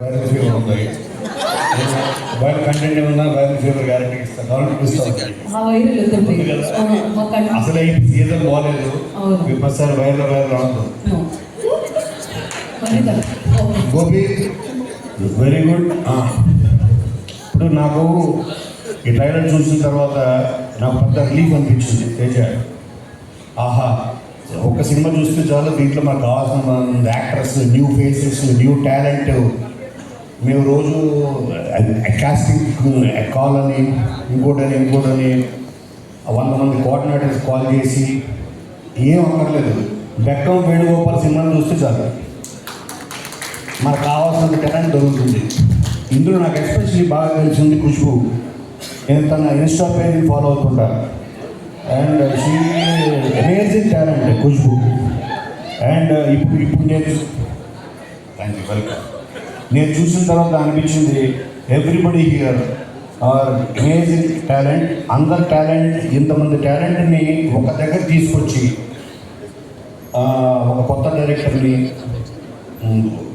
Viral fever ఉంది. Viral content ఏమన్నా viral fever guarantee ఇస్తాను. అసలు ఈ సీజన్ బాగాలేదు. విపసారి వైరల్ అనదు. Gopi very good. ఇప్పుడు నాకు ఈ ట్రైలర్ చూసిన తర్వాత నాకు పెద్ద రిలీఫ్ అనిపించింది. తేజ ఆహా, ఒక సినిమా చూస్తే చాలు దీంట్లో మనకు కావాల్సిన actors, new faces, new talent. మేము రోజు కాస్టింగ్ కాల్ అని ఇంకోటని 100 మంది కోఆర్డినేటర్స్ కాల్ చేసి ఏం అక్కర్లేదు. బెక్కం వేణుగోపాల్ సినిమాని చూస్తే చాలు మనకు కావాల్సిన టాలెంట్ దొరుకుతుంది. ఇందులో నాకు ఎస్పెషల్లీ బాగా తెలిసింది ఖుష్బూ. నేను తన ఇన్స్టా పేజ్ని ఫాలో అవుతుంటా. And she amazing talent Khushbu. And ఇప్పుడు నేను వెల్కమ్ నేను చూసిన తర్వాత అనిపించింది everybody here are amazing talent. అందరు టాలెంట్, ఇంతమంది టాలెంట్ని ఒక దగ్గర తీసుకొచ్చి ఒక కొత్త డైరెక్టర్ని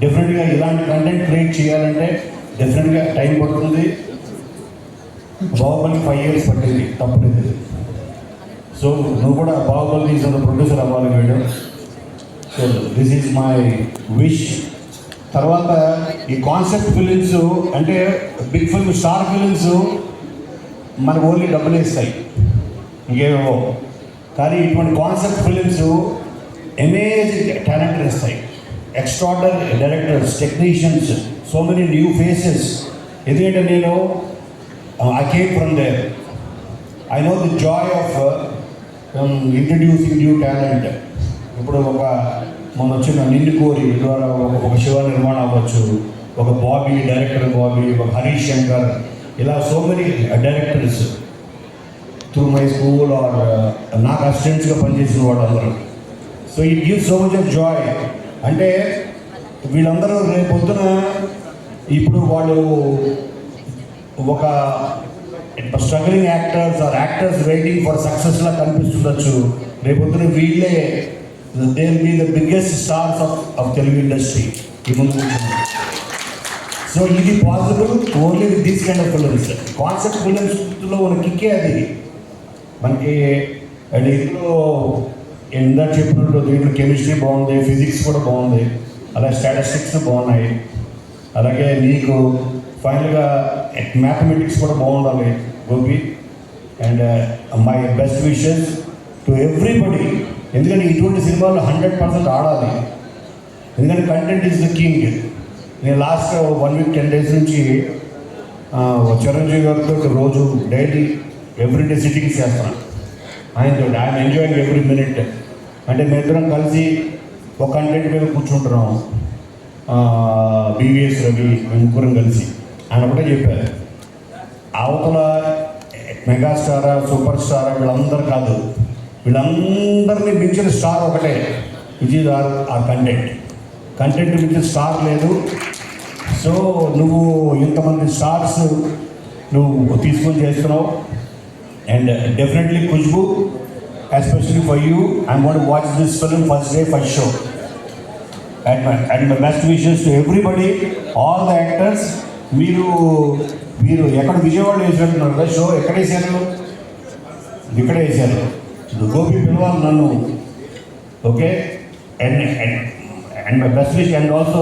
డెఫినెట్గా ఇలాంటి కంటెంట్ క్రియేట్ చేయాలంటే డెఫినెట్గా టైం పడుతుంది. బాహుబలి 5 years పట్టింది, తప్పలేదు. సో నువ్వు కూడా బాహుబలి తీసిన ప్రొడ్యూసర్ అవ్వాలి వీడు. So this is my wish. తర్వాత ఈ కాన్సెప్ట్ ఫిలిమ్స్ అంటే బిగ్ ఫిల్మ్, స్టార్ ఫిలిమ్స్ మనకు ఓన్లీ డబ్బులు ఇస్తాయి, ఇంకేమో. కానీ ఇటువంటి కాన్సెప్ట్ ఫిలిమ్స్ అమేజింగ్ టాలెంట్ ఇస్తాయి. Extraordinary directors, technicians, so many new faces. ఎందుకంటే నేను I came from there. I know the joy of introducing new talent. ఇప్పుడు మొన్న వచ్చిన నిన్ను కోరి ద్వారా ఒక శివ నిర్మాణ అవ్వచ్చు, ఒక బాబీ, డైరెక్టర్ బాబీ, ఒక హరీష్ శంకర్, ఇలా so many directors through my school or నాకు అసిస్టెంట్స్గా పనిచేసిన వాళ్ళు అందరూ. So it gives so much of joy. అంటే వీళ్ళందరూ రేపొద్దున ఇప్పుడు వాళ్ళు ఒక struggling actors or actors waiting for సక్సెస్లా కనిపిస్తుండొచ్చు. రేపొద్దున వీళ్ళే they will be the biggest stars of Telugu industry ఈ ముందు. సో ఇది possible only with these kind of films. Concept ఫిలిమ్స్లో ఉన్న కిక్కే అది మనకి. అండ్ ఇందులో ఇందాక చెప్పినట్టు దీంట్లో కెమిస్ట్రీ బాగుంది, ఫిజిక్స్ కూడా బాగుంది, అలాగే స్టాటిస్టిక్స్ బాగున్నాయి. అలాగే నీకు ఫైనల్గా మ్యాథమెటిక్స్ కూడా బాగుండాలి Gopi. And my best wishes to everybody. ఎందుకంటే ఇటువంటి సినిమాల్లో 100% ఆడాలి. ఎందుకంటే కంటెంట్ ఈజ్ ద కింగ్. నేను లాస్ట్ 1 week 10 days నుంచి చిరంజీవి గారితో రోజు డైలీ ఎవ్రీడే సిట్టింగ్స్ చేస్తాను ఆయనతో. I'm enjoying every minute. అంటే మేమిద్దరం కలిసి ఒక కంటెంట్ మీద కూర్చుంటున్నాం. BVS రవి, ముగ్గురం కలిసి. ఆయన ఒకటే చెప్పారు, అవతల మెగాస్టారా, సూపర్ స్టారా వీళ్ళందరూ కాదు, వీళ్ళందరినీ మించిన స్టార్ ఒకటే, విచ్ ఈజ్ ఆర్ కంటెంట్ మించిన స్టార్ లేదు. సో నువ్వు ఇంతమంది స్టార్స్ నువ్వు తీసుకొని చేస్తున్నావు. And definitely Khushbu, especially for you, I'm going to watch this film first day, first show. And my best wishes to everybody, all the actors. మీరు ఎక్కడ విజయవాడలో వేసినట్టున్నారు కదా షో, ఎక్కడ వేసారు? ఇక్కడే వేసారు. గోపి పిలవాలి నన్ను, okay? And my best wish. And also